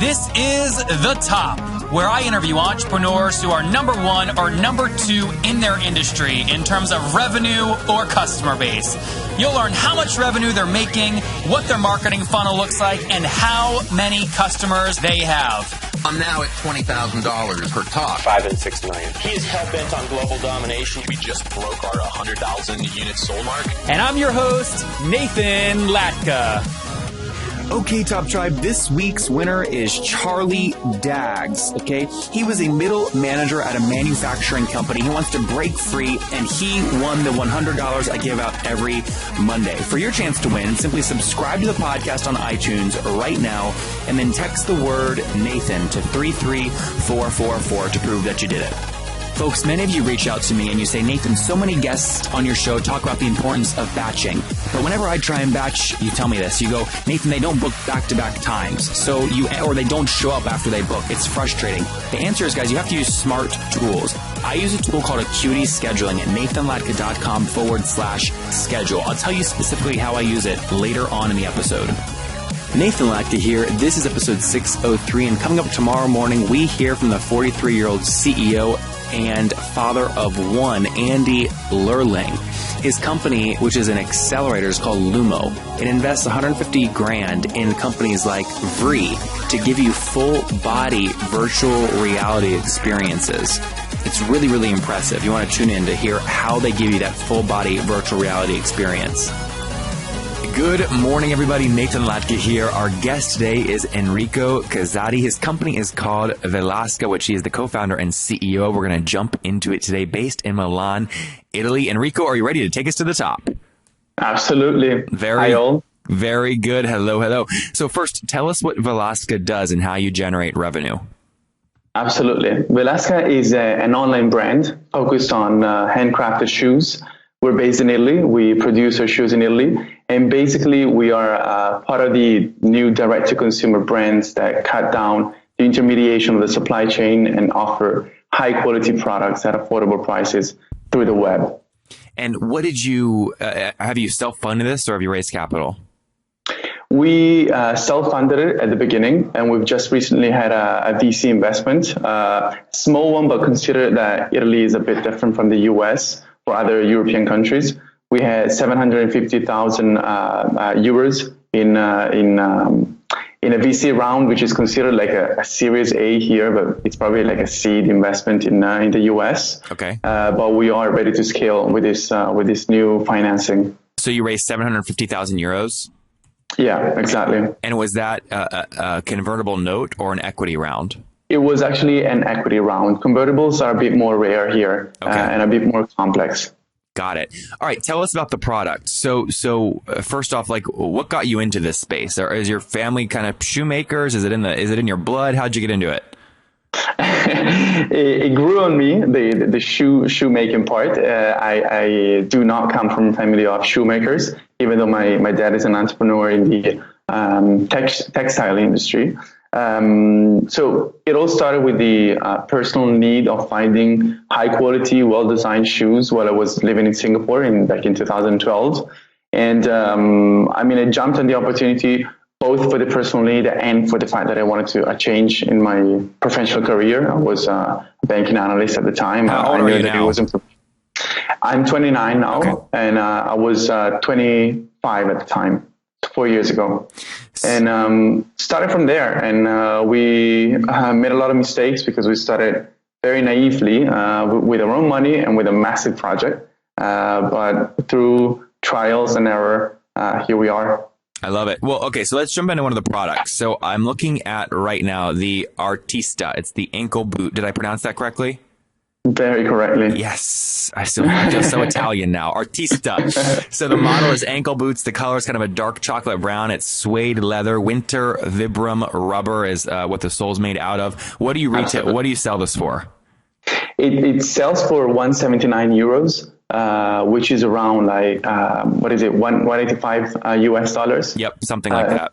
This is The Top, where I interview entrepreneurs who are number one or number two in their industry in terms of revenue or customer base. You'll learn how much revenue they're making, what their marketing funnel looks like, and how many customers they have. I'm now at $20,000 per talk. 5 and 6 million. He is hell-bent on global domination. We just broke our 100,000 units sold mark. And I'm your host, Nathan Latka. Okay, Top Tribe, this week's winner is Charlie Daggs, okay? He was a middle manager at a manufacturing company. He wants to break free, and he won the $100 I give out every Monday. For your chance to win, simply subscribe to the podcast on iTunes right now, and then text the word Nathan to 33444 to prove that you did it. Folks, many of you reach out to me and you say, Nathan, so many guests on your show talk about the importance of batching. But whenever I try and batch, you tell me this. You go, Nathan, they don't book back-to-back times. Or they don't show up after they book. It's frustrating. The answer is, guys, you have to use smart tools. I use a tool called Acuity Scheduling at nathanlatka.com/schedule. I'll tell you specifically how I use it later on in the episode. Nathan Latka here. This is episode 603, and coming up tomorrow morning, we hear from the 43-year-old CEO and father of one, Andy Lerling. His company, which is an accelerator, is called Lumo. It invests $150,000 in companies like Vree to give you full body virtual reality experiences. It's really, really impressive. You want to tune in to hear how they give you that full body virtual reality experience. Good morning, everybody. Nathan Latka here. Our guest today is Enrico Casati. His company is called Velasca, which he is the co-founder and CEO. We're going to jump into it today, based in Milan, Italy. Enrico, are you ready to take us to the top? Absolutely. Hi, all. Very good. Hello. So first, tell us what Velasca does and how you generate revenue. Absolutely. Velasca is an online brand focused on handcrafted shoes. We're based in Italy. We produce our shoes in Italy. And basically, we are part of the new direct-to-consumer brands that cut down the intermediation of the supply chain and offer high-quality products at affordable prices through the web. And what did you, have you self-funded this or have you raised capital? We self-funded it at the beginning, and we've just recently had a VC investment, small one, but consider that Italy is a bit different from the US or other European countries. We had 750,000 euros in a VC round, which is considered like a Series A here, but it's probably like a seed investment in the US. Okay. But we are ready to scale with this new financing. So you raised 750,000 euros? Yeah, exactly. And was that a convertible note or an equity round? It was actually an equity round. Convertibles are a bit more rare here, and a bit more complex. Got it. All right. Tell us about the product. So first off, like, what got you into this space? Or is your family kind of shoemakers? Is it in your blood? How'd you get into it? It grew on me, the shoemaking part. I do not come from a family of shoemakers, even though my dad is an entrepreneur in the textile industry. So it all started with the personal need of finding high quality, well-designed shoes while I was living in Singapore back in 2012. And I jumped on the opportunity both for the personal need and for the fact that I wanted to a change in my professional career. I was a banking analyst at the time. How old are you now? I'm 29 now, okay. And I was 25 at the time. 4 years ago, and started from there. And we made a lot of mistakes because we started very naively with our own money and with a massive project. But through trials and error, here we are. I love it. Well, okay, so let's jump into one of the products. So I'm looking at right now the Artista. It's the ankle boot. Did I pronounce that correctly? Very correctly. Yes. I feel so Italian now. Artista. So the model is ankle boots. The color is kind of a dark chocolate brown. It's suede leather. Winter Vibram rubber is what the sole's made out of. What do you retail? Absolutely. What do you sell this for? It sells for 179 euros, which is around like, 185 US dollars. Yep. Something like that.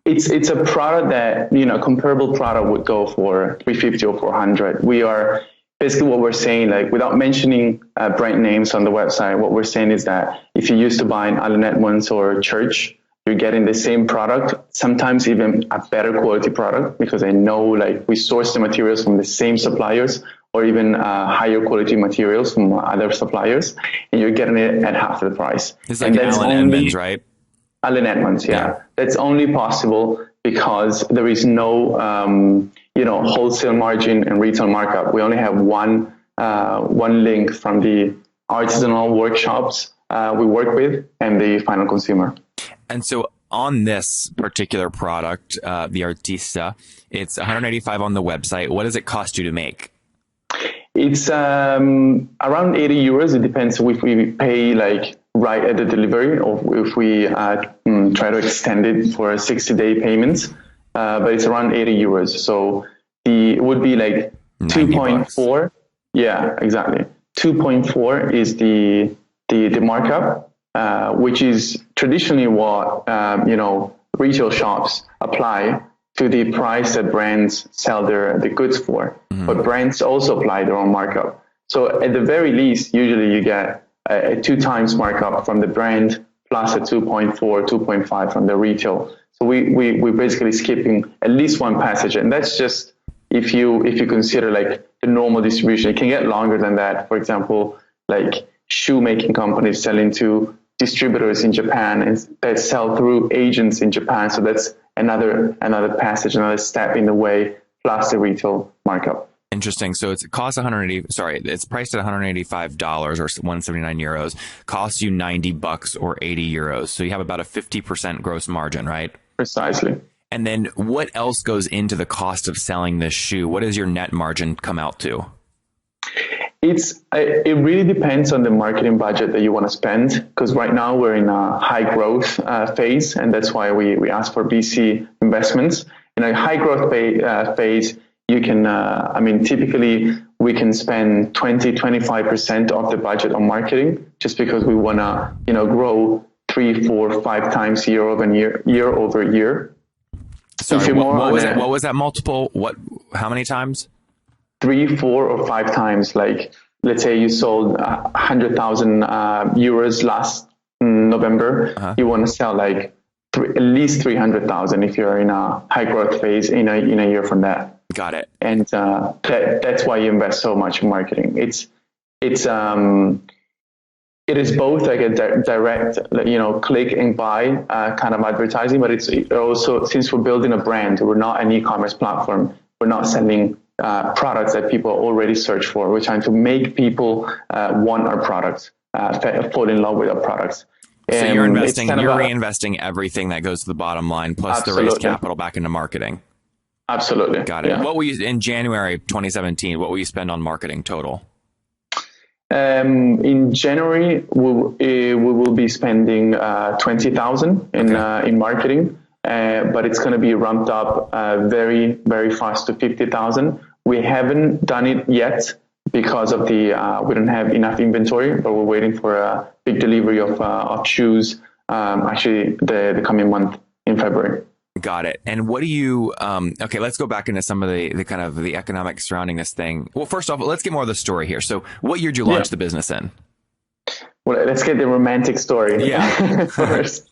It's a product that, comparable product would go for 350 or 400. We are basically what we're saying, like without mentioning brand names on the website, what we're saying is that if you used to buy an Allen Edmonds or Church, you're getting the same product, sometimes even a better quality product, because I know like we source the materials from the same suppliers, or even higher quality materials from other suppliers, and you're getting it at half the price. It's like Allen Edmonds, right? Allen Edmonds, yeah. That's only possible because there is no, wholesale margin and retail markup. We only have one link from the artisanal workshops we work with and the final consumer. And so on this particular product, the Artista, it's $185 on the website. What does it cost you to make? It's around 80 euros. It depends if we pay like right at the delivery or if we try to extend it for 60-day payments. But it's around 80 euros. So it would be like 2.4. Yeah, exactly. 2.4 is the markup, which is traditionally what retail shops apply to the price that brands sell the goods for. Mm-hmm. But brands also apply their own markup. So at the very least, usually you get a 2 times markup from the brand plus a 2.4, 2.5 from the retail. So we're basically skipping at least one passage. And that's just if you consider like the normal distribution. It can get longer than that. For example, like shoemaking companies selling to distributors in Japan and that sell through agents in Japan. So that's another passage, another step in the way, plus the retail markup. Interesting. So it's priced at $185 or 179 euros, costs you $90 or 80 euros. So you have about a 50% gross margin, right? Precisely. And then what else goes into the cost of selling this shoe? What does your net margin come out to? It really depends on the marketing budget that you want to spend, because right now we're in a high growth phase, and that's why we ask for VC investments. In a high growth phase, you can, typically we can spend 20-25% of the budget on marketing, just because we want to, grow 3, 4, 5 times year over year. Sorry, what was that multiple? How many times? 3, 4, or 5 times. Like, let's say you sold 100,000 euros last November. Uh-huh. You want to sell like at least 300,000 if you're in a high growth phase in a year from that. Got it. And that's why you invest so much in marketing. It is both like a direct, click and buy kind of advertising, but it's also, since we're building a brand, we're not an e-commerce platform. We're not selling products that people already search for. We're trying to make people want our products, fall in love with our products. So you're reinvesting everything that goes to the bottom line, plus the raised capital back into marketing. Absolutely. Got it. Yeah. What will you, in January 2017, what will you spend on marketing total? In January, we will be spending 20,000 in marketing, but it's going to be ramped up very, very fast to 50,000. We haven't done it yet because of we don't have enough inventory, but we're waiting for a big delivery of shoes, actually the coming month in February. Got it. And what do you, let's go back into some of the kind of the economics surrounding this thing. Well, first off, let's get more of the story here. So what year did you launch the business in? Well, let's get the romantic story first.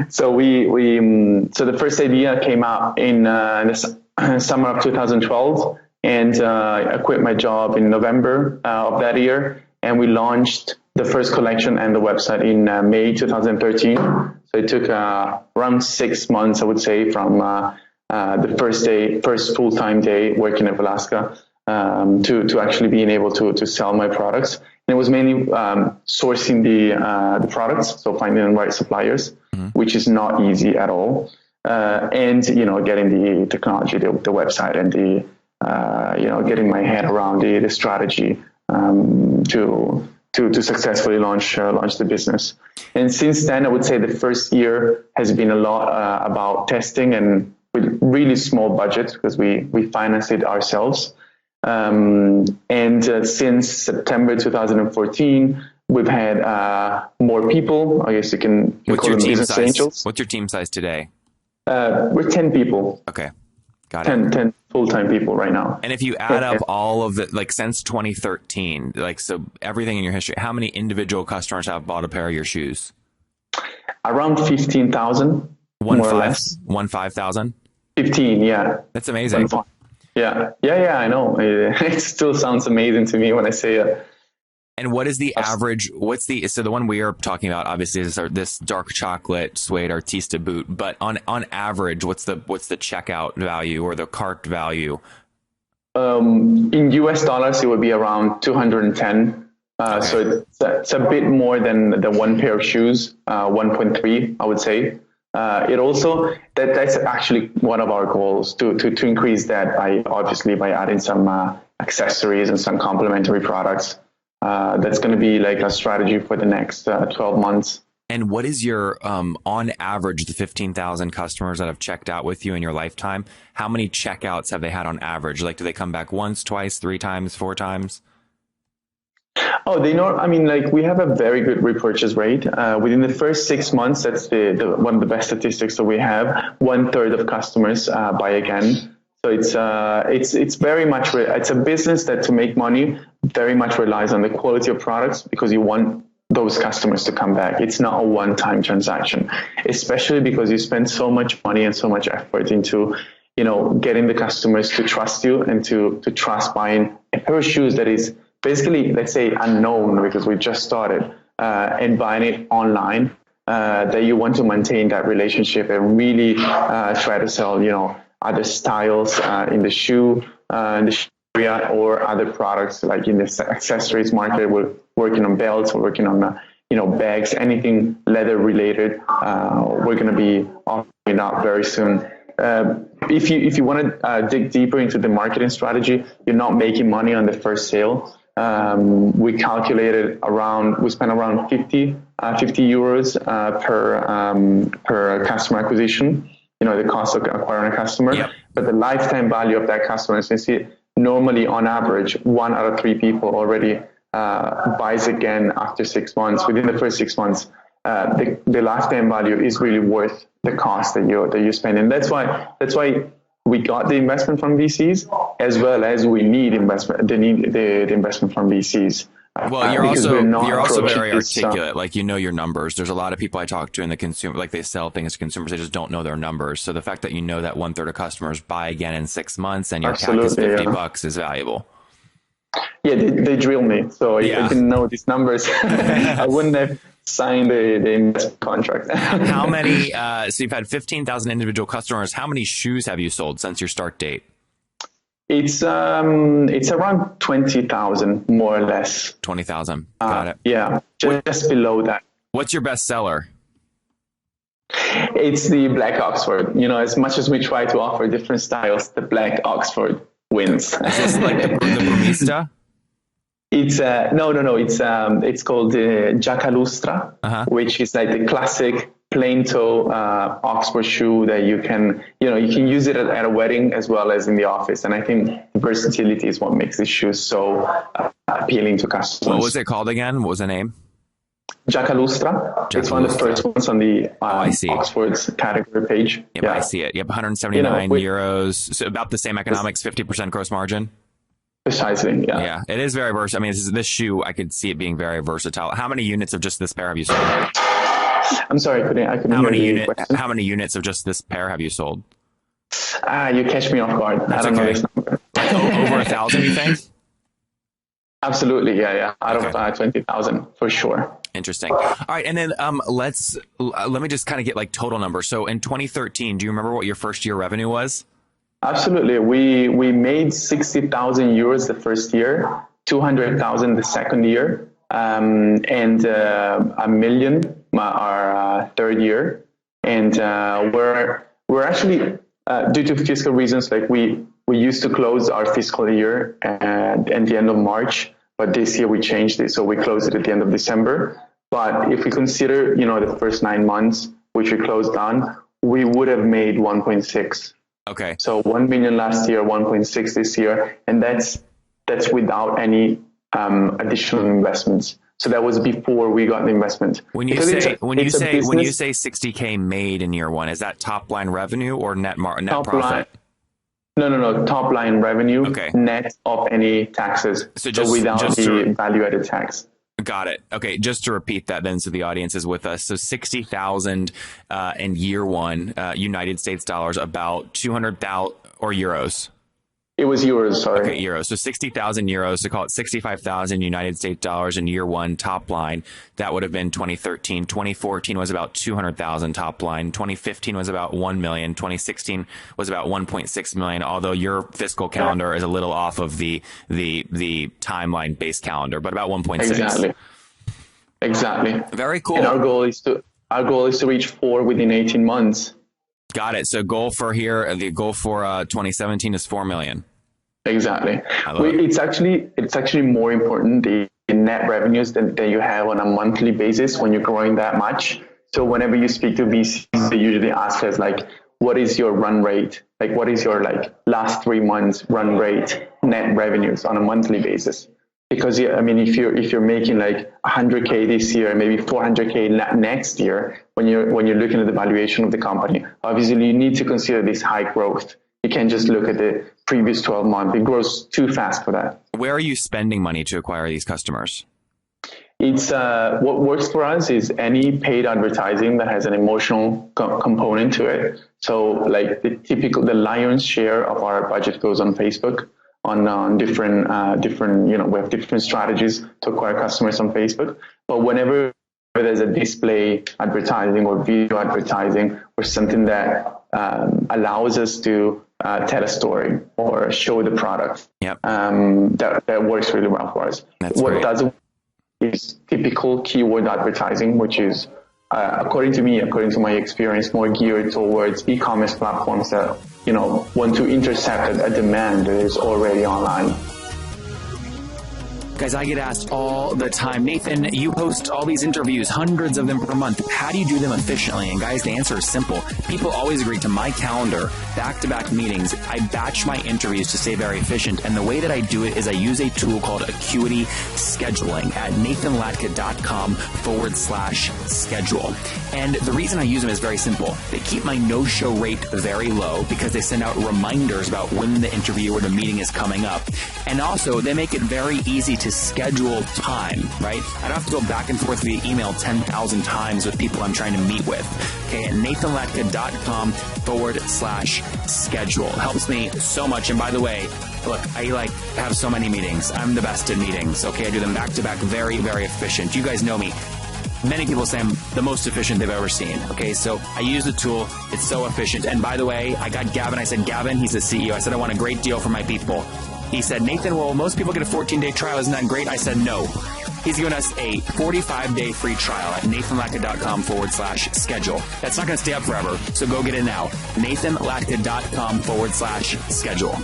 So so the first idea came out in the summer of 2012, and I quit my job in November of that year, and we launched the first collection and the website in May 2013. So it took around 6 months, I would say, from the first full-time day working at Velasca to actually being able to sell my products. And it was mainly sourcing the products, so finding the right suppliers, which is not easy at all. And, getting the technology, the website, and getting my head around the strategy to successfully launch the business. And since then, I would say the first year has been a lot about testing and with really small budgets, because we financed it ourselves. And since September 2014, we've had more people. I guess you can call them business angels. What's your team size today? We're 10 people. Okay. Got it. 10 full-time people right now. And if you add up all of the, since 2013, so everything in your history, how many individual customers have bought a pair of your shoes? around 15,000, more or less. 15,000. 15, yeah. That's amazing. Yeah, I know. It still sounds amazing to me when I say it. And what is the average? So the one we are talking about obviously is this dark chocolate suede Artista boot, but on average, what's the checkout value or the cart value? In US dollars, it would be around 210. Okay. So it's a bit more than the one pair of shoes, 1.3, I would say. It also, that's actually one of our goals to increase that by adding some accessories and some complementary products. That's going to be like a strategy for the next 12 months. And what is your, on average, the 15,000 customers that have checked out with you in your lifetime, how many checkouts have they had on average? Like, do they come back once, twice, 3 times, 4 times? Oh, we have a very good repurchase rate. Within the first 6 months, that's the one of the best statistics that we have. 1/3 of customers buy again. So it's very much, it's a business that to make money very much relies on the quality of products, because you want those customers to come back. It's not a one-time transaction, especially because you spend so much money and so much effort into, getting the customers to trust you and to trust buying a pair of shoes that is basically, let's say, unknown because we just started, and buying it online, that you want to maintain that relationship and really try to sell, other styles in the shoe area or other products like in the accessories market. We're working on belts, we're working on bags, anything leather related. We're going to be offering out very soon. If you want to dig deeper into the marketing strategy, you're not making money on the first sale. We calculated we spent around 50 euros per customer acquisition. The cost of acquiring a customer. Yep. But the lifetime value of that customer, as you see, normally on average, 1 out of 3 people already buys again after 6 months. Within the first 6 months, the lifetime value is really worth the cost that you spend. And that's why we got the investment from VCs, as well as we need the investment from VCs. Well, you're also very articulate. Like, your numbers. There's a lot of people I talk to in the consumer, like they sell things to consumers, they just don't know their numbers. So the fact that that 1/3 of customers buy again in 6 months and your CAC is $50 is valuable. Yeah, they drill me. So if I didn't know these numbers, I wouldn't have signed the investment contract. How many? So you've had 15,000 individual customers. How many shoes have you sold since your start date? It's around 20,000, more or less. 20,000. Got it. Yeah, just below that. What's your best seller? It's the Black Oxford. As much as we try to offer different styles, the Black Oxford wins. Is this like the Brumista? It's no. It's called the Giacalustra, which is like the classic plain toe Oxford shoe that you can use it at a wedding as well as in the office. And I think versatility is what makes this shoe so appealing to customers. What was it called again? What was the name? Giacalustra. It's one of the first ones on the Oxford's category page. Yep, I see it. Yep, 179 euros. So about the same economics, 50% gross margin. Precisely, yeah. Yeah, it is very versatile. I mean, this shoe, I could see it being very versatile. How many units of just this pair have you sold? I'm sorry, I couldn't hear you. How many units of just this pair have you sold? You catch me off guard. That's okay. Know this number. Over 1,000, you think? Absolutely, yeah. Out of 20,000 for sure. Interesting. All right, and then let me just kind of get like total numbers. So in 2013, do you remember what your first year revenue was? Absolutely. We made 60,000 euros the first year, 200,000 the second year, and $1 million our third year. And we're actually due to fiscal reasons, like we used to close our fiscal year at the end of March, but this year we changed it, so we closed it at the end of December. But if we consider, the first 9 months, which we closed down, we would have made 1.6. Okay. So 1 million last year, 1.6 this year, and that's without any additional investments. So that was before we got the investment. When you say 60K made in year one, is that top line revenue or net profit? No. Top line revenue, okay. Net of any taxes. So without the value added tax. Got it. Okay, just to repeat that then, so the audience is with us. So 60,000 in year one, United States dollars, about 200,000 or euros. It was euros, sorry. Okay, euros. So 60,000 euros, so call it 65,000 United States dollars in year one top line. That would have been 2013. 2014 was about 200,000 top line. 2015 was about 1 million. 2016 was about 1.6 million, although your fiscal calendar is a little off of the timeline based calendar, but about 1.6. Exactly. Very cool. And our goal is to reach 4 within 18 months. Got it. So the goal for 2017 is 4 million. Exactly. It's actually more important in net revenues than you have on a monthly basis when you're growing that much. So whenever you speak to VCs, they usually ask us like, what is your run rate? Like, what is your last 3 months run rate net revenues on a monthly basis? Because if you're making 100K this year, maybe 400K next year, when you're looking at the valuation of the company, obviously you need to consider this high growth. You can't just look at the previous 12 months. It grows too fast for that. Where are you spending money to acquire these customers? It's what works for us is any paid advertising that has an emotional component to it. So the lion's share of our budget goes on Facebook. On different, we have different strategies to acquire customers on Facebook. But whenever there's a display advertising or video advertising or something that allows us to tell a story or show the product, yep. That works really well for us. That's what great. doesn't is typical keyword advertising, which is, according to my experience, more geared towards e-commerce platforms that want to intercept a demand that is already online. Guys, I get asked all the time, Nathan, you host all these interviews, hundreds of them per month. How do you do them efficiently? And guys, the answer is simple. People always agree to my calendar, back-to-back meetings. I batch my interviews to stay very efficient. And the way that I do it is I use a tool called Acuity Scheduling at nathanlatka.com/schedule. And the reason I use them is very simple. They keep my no-show rate very low because they send out reminders about when the interview or the meeting is coming up. And also, they make it very easy to schedule time, right? I don't have to go back and forth via email 10,000 times with people I'm trying to meet with. Okay, at nathanlatka.com/schedule. It helps me so much. And by the way, look, I have so many meetings. I'm the best at meetings. Okay, I do them back to back, very, very efficient. You guys know me. Many people say I'm the most efficient they've ever seen. Okay, so I use the tool. It's so efficient. And by the way, I got Gavin. I said, Gavin, he's the CEO. I said, I want a great deal for my people. He said, Nathan, well, most people get a 14-day trial. Isn't that great? I said, no. He's given us a 45-day free trial at nathanlatka.com/schedule. That's not going to stay up forever, so go get it now. nathanlatka.com/schedule.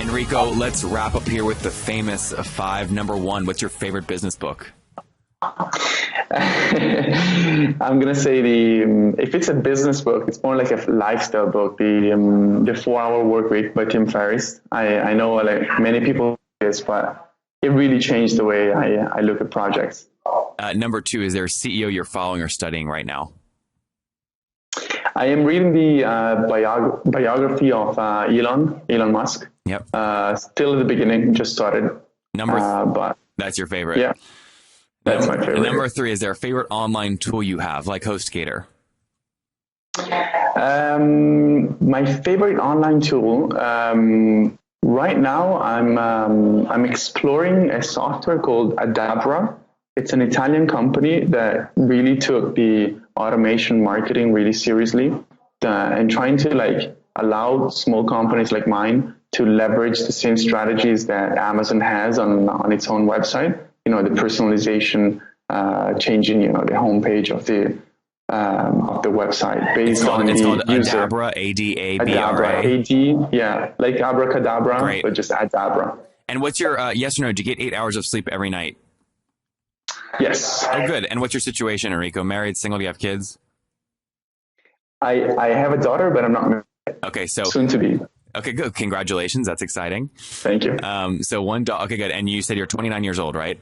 Enrico, let's wrap up here with the famous 5. Number 1, what's your favorite business book? I'm gonna say if it's a business book, it's more like a lifestyle book. The 4-Hour Workweek by Tim Ferriss. I know many people do this, but it really changed the way I look at projects. Number 2, is there a CEO you're following or studying right now? I am reading the biography of Elon Musk. Yep. Still at the beginning, just started. But that's your favorite. Yeah. That's my favorite. Number 3, is there a favorite online tool you have, like HostGator? My favorite online tool right now, I'm exploring a software called Adabra. It's an Italian company that really took the automation marketing really seriously and trying to allow small companies like mine to leverage the same strategies that Amazon has on its own website. The personalization, changing, the homepage of the website based on the called user. Adabra, Adabra. Adabra, yeah, like abracadabra, Great. but just Adabra. And what's your, yes or no, do you get 8 hours of sleep every night? Yes. Oh, good. And what's your situation, Enrico? Married, single, do you have kids? I have a daughter, but I'm not married. Okay, so soon to be. Okay, good. Congratulations. That's exciting. Thank you. So one dog. Okay, good. And you said you're 29 years old, right?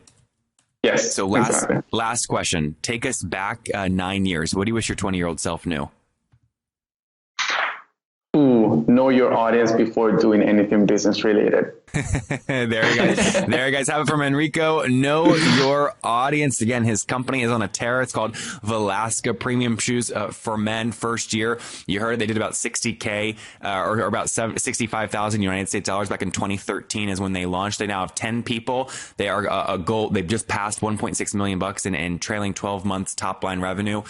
Yes. So last question. Take us back 9 years. What do you wish your 20-year-old self knew? Ooh, know your audience before doing anything business related. There you guys have it from Enrico. Know your audience. Again, his company is on a tear. It's called Velasca Premium Shoes for Men. First year, you heard they did about $60K or about 65,000 United States dollars back in 2013 is when they launched. They now have 10 people. They are a goal. They've just passed 1.6 million bucks in trailing 12 months top line revenue.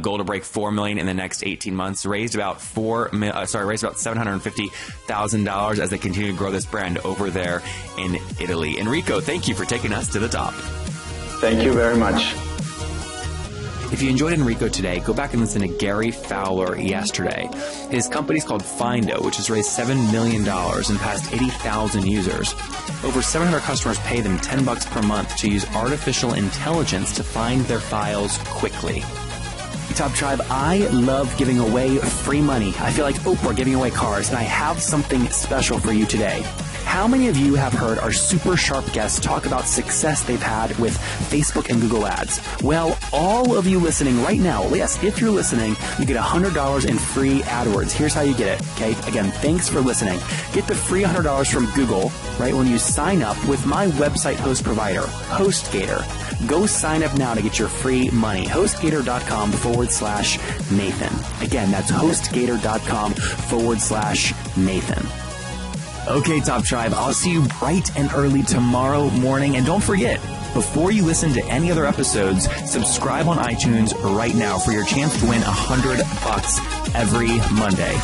Goal to break 4 million in the next 18 months. Raised about $750,000 as they continue to grow this brand over there in Italy. Enrico, thank you for taking us to the top. Thank you very much. If you enjoyed Enrico today, go back and listen to Gary Fowler yesterday. His company's called Findo, which has raised $7 million and passed 80,000 users. Over 700 customers pay them $10 per month to use artificial intelligence to find their files quickly. Top Tribe, I love giving away free money. I feel like Oprah giving away cars, and I have something special for you today. How many of you have heard our super sharp guests talk about success they've had with Facebook and Google Ads? Well, all of you listening right now, yes, if you're listening, you get $100 in free AdWords. Here's how you get it, okay? Again, thanks for listening. Get the free $100 from Google, right, when you sign up with my website host provider, HostGator. Go sign up now to get your free money. HostGator.com/Nathan. Again, that's HostGator.com/Nathan. Okay, Top Tribe, I'll see you bright and early tomorrow morning. And don't forget, before you listen to any other episodes, subscribe on iTunes right now for your chance to win $100 every Monday.